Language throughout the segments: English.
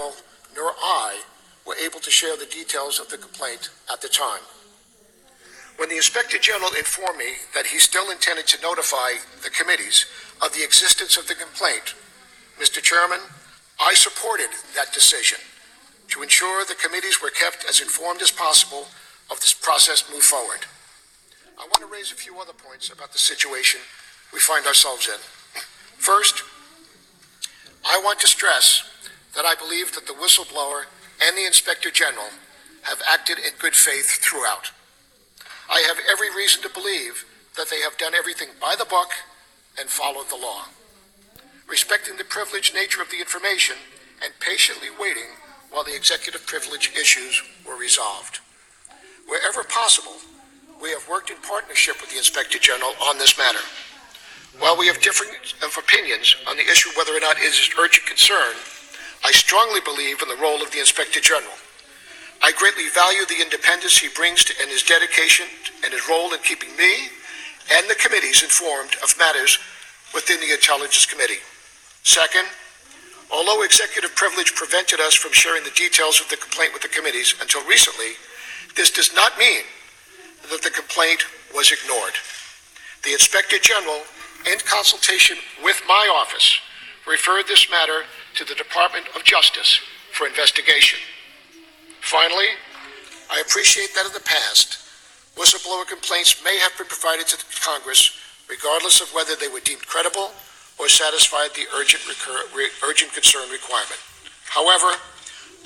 General nor I were able to share the details of the complaint at the time. When the Inspector General informed me that he still intended to notify the committees of the existence of the complaint, Mr. Chairman, I supported that decision to ensure the committees were kept as informed as possible of this process move forward. I want to raise a few other points about the situation we find ourselves in. First, I want to stress that I believe that the whistleblower and the Inspector General have acted in good faith throughout. I have every reason to believe that they have done everything by the book and followed the law, respecting the privileged nature of the information and patiently waiting while the executive privilege issues were resolved. Wherever possible, we have worked in partnership with the Inspector General on this matter. While we have differing opinions on the issue whether or not it is urgent concern, I strongly believe in the role of the Inspector General. I greatly value the independence he brings to and his dedication and his role in keeping me and the committees informed of matters within the Intelligence Committee. Second, although executive privilege prevented us from sharing the details of the complaint with the committees until recently, this does not mean that the complaint was ignored. The Inspector General, in consultation with my office, referred this matter to the Department of Justice for investigation. Finally, I appreciate that in the past, whistleblower complaints may have been provided to Congress regardless of whether they were deemed credible or satisfied the urgent concern requirement. However,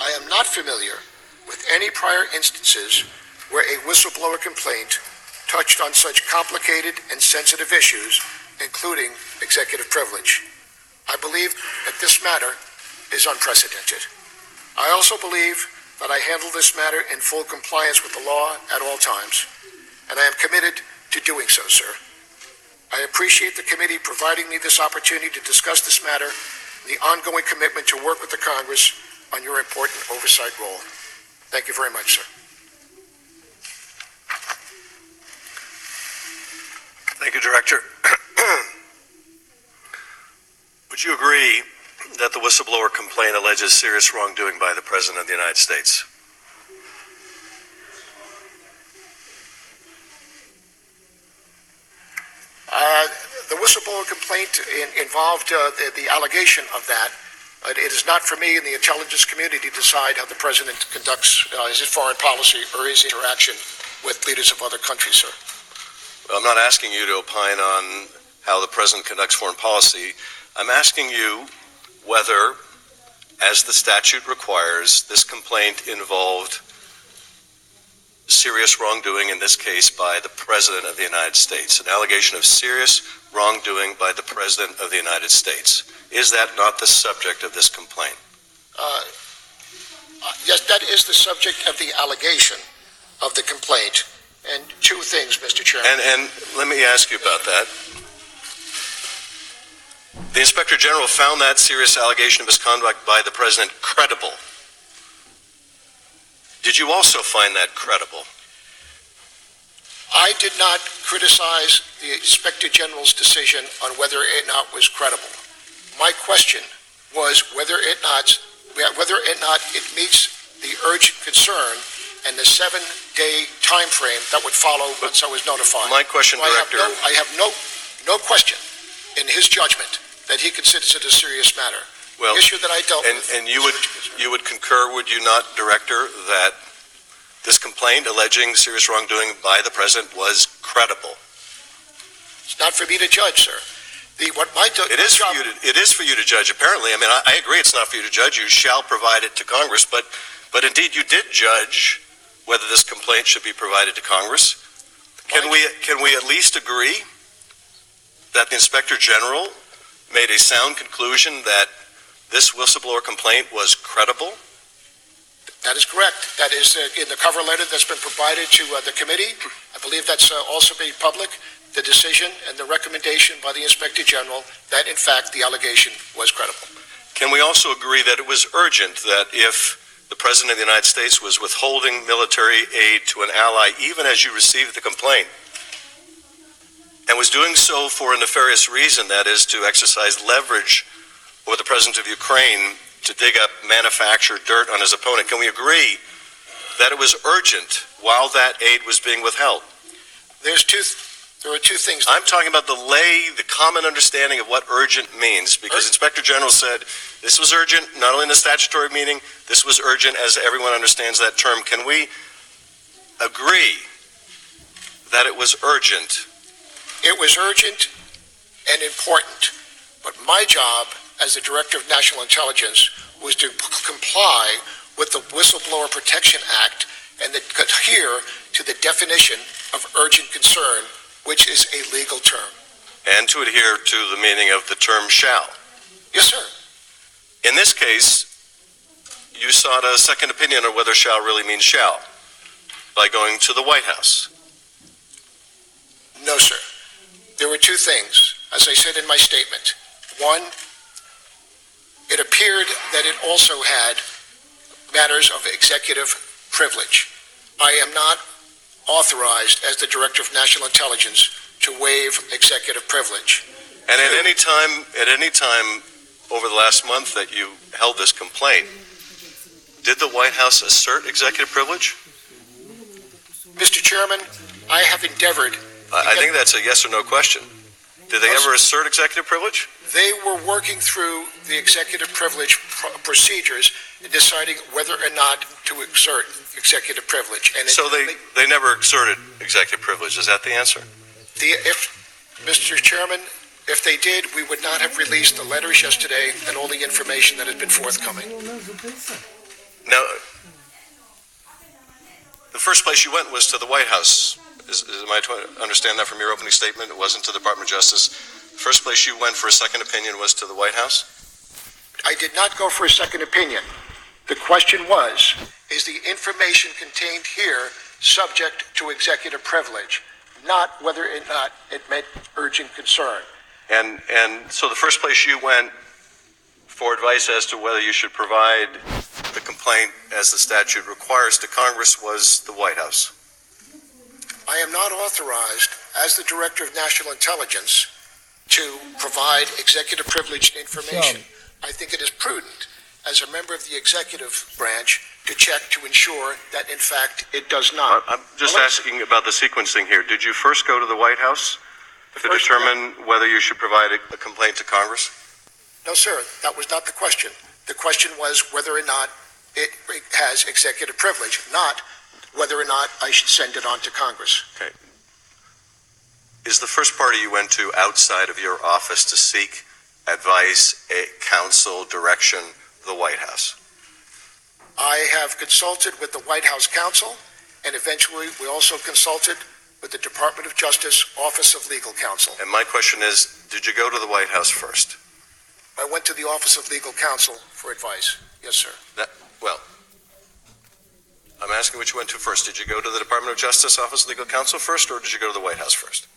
I am not familiar with any prior instances where a whistleblower complaint touched on such complicated and sensitive issues, including executive privilege. I believe that this matter is unprecedented. I also believe that I handle this matter in full compliance with the law at all times, and I am committed to doing so, sir. I appreciate the committee providing me this opportunity to discuss this matter and the ongoing commitment to work with the Congress on your important oversight role. Thank you very much, sir. Thank you, Director. Would you agree that the whistleblower complaint alleges serious wrongdoing by the President of the United States? The whistleblower complaint involved the allegation of that. It is not for me in the intelligence community to decide how the President conducts his foreign policy or his interaction with leaders of other countries, sir. Well, I'm not asking you to opine on how the President conducts foreign policy. I'm asking you whether, as the statute requires, this complaint involved serious wrongdoing, in this case by the President of the United States, an allegation of serious wrongdoing by the President of the United States. Is that not the subject of this complaint? Yes, that is the subject of the allegation of the complaint. And two things, Mr. Chairman. And let me ask you about that. The Inspector General found that serious allegation of misconduct by the President credible. Did you also find that credible? I did not criticize the Inspector General's decision on whether or not it was credible. My question was whether or not it meets the urgent concern and the 7-day time frame that would follow once I was notified. My question, Director. I have no question in his judgment that he considers it a serious matter. Well, the issue that I dealt with. And you would concur, would you not, Director, that this complaint alleging serious wrongdoing by the President was credible? It's not for me to judge, sir. It is for you to judge, apparently. I mean, I agree it's not for you to judge. You shall provide it to Congress, but indeed you did judge whether this complaint should be provided to Congress. Can we at least agree that the Inspector General made a sound conclusion that this whistleblower complaint was credible? That is correct. That is in the cover letter that's been provided to the committee. I believe that's also made public, the decision and the recommendation by the Inspector General that, in fact, the allegation was credible. Can we also agree that it was urgent that if the President of the United States was withholding military aid to an ally even as you received the complaint, and was doing so for a nefarious reason, that is to exercise leverage over the President of Ukraine to dig up manufactured dirt on his opponent. Can we agree that it was urgent while that aid was being withheld? There are two things. I'm talking about the common understanding of what urgent means, because Inspector General said this was urgent, not only in the statutory meaning, this was urgent as everyone understands that term. Can we agree that it was urgent? It was urgent and important, but my job as the Director of National Intelligence was to comply with the Whistleblower Protection Act and adhere to the definition of urgent concern, which is a legal term. And to adhere to the meaning of the term shall. Yes, sir. In this case, you sought a second opinion on whether shall really means shall by going to the White House. No, sir. There were two things, as I said in my statement. One, it appeared that it also had matters of executive privilege. I am not authorized as the Director of National Intelligence to waive executive privilege. And at any time over the last month that you held this complaint, did the White House assert executive privilege? Mr. Chairman, I have endeavored. I think that's a yes or no question. Did they ever assert executive privilege? They were working through the executive privilege procedures and deciding whether or not to exert executive privilege. And so they never exerted executive privilege. Is that the answer? Mr. Chairman, if they did, we would not have released the letters yesterday and all the information that has been forthcoming. Now, the first place you went was to the White House. Am I to understand that from your opening statement? It wasn't to the Department of Justice. The first place you went for a second opinion was to the White House? I did not go for a second opinion. The question was, is the information contained here subject to executive privilege, not whether or not it met urgent concern. And so the first place you went for advice as to whether you should provide the complaint as the statute requires to Congress was the White House. I am not authorized as the Director of National Intelligence to provide executive privileged information. I think it is prudent as a member of the executive branch to check to ensure that in fact it does not. I'm just asking about the sequencing here. Did you first go to the White House to determine whether you should provide a complaint to Congress? No, sir, that was not the question. The question was whether or not it has executive privilege, not whether or not I should send it on to Congress. Okay. Is the first party you went to outside of your office to seek advice, counsel, direction, the White House? I have consulted with the White House counsel, and eventually we also consulted with the Department of Justice Office of Legal Counsel. And my question is, did you go to the White House first? I went to the Office of Legal Counsel for advice. Yes, sir. Well, I'm asking which you went to first. Did you go to the Department of Justice Office of Legal Counsel first, or did you go to the White House first?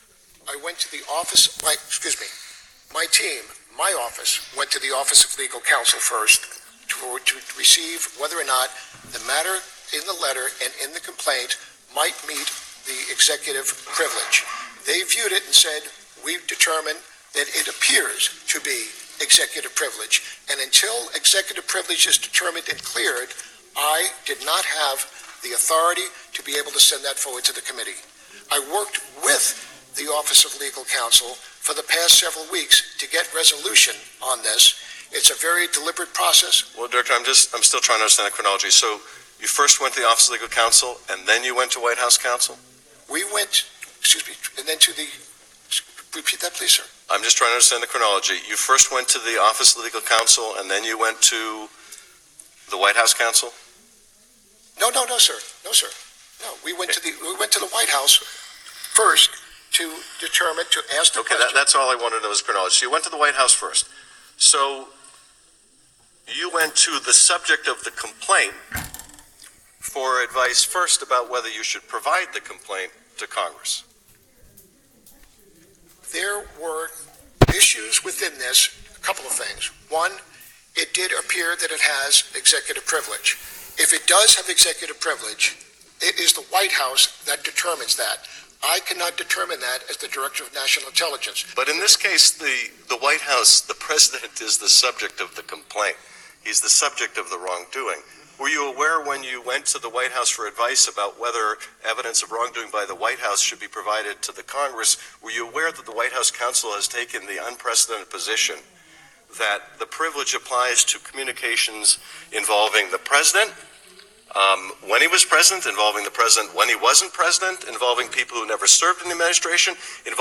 I went to the office, my team, my office, went to the Office of Legal Counsel first to receive whether or not the matter in the letter and in the complaint might meet the executive privilege. They viewed it and said, we've determined that it appears to be executive privilege. And until executive privilege is determined and cleared, I did not have the authority to be able to send that forward to the committee. I worked with the Office of Legal Counsel for the past several weeks to get resolution on this. It's a very deliberate process. Well, Director, I'm still trying to understand the chronology. So you first went to the Office of Legal Counsel, and then you went to White House counsel? We went, and then to the, repeat that, please, sir. I'm just trying to understand the chronology. You first went to the Office of Legal Counsel, and then you went to the White House counsel? No, sir. No, sir. No, we went to the White House first to determine, to ask the question. Okay, that's all I wanted to know is chronology. So you went to the White House first. So you went to the subject of the complaint for advice first about whether you should provide the complaint to Congress. There were issues within this, a couple of things. One, it did appear that it has executive privilege. If it does have executive privilege, it is the White House that determines that. I cannot determine that as the Director of National Intelligence. But in this case, the White House, the President is the subject of the complaint. He's the subject of the wrongdoing. Were you aware when you went to the White House for advice about whether evidence of wrongdoing by the White House should be provided to the Congress, were you aware that the White House counsel has taken the unprecedented position that the privilege applies to communications involving the president, when he was president, involving the president when he wasn't president, involving people who never served in the administration, involving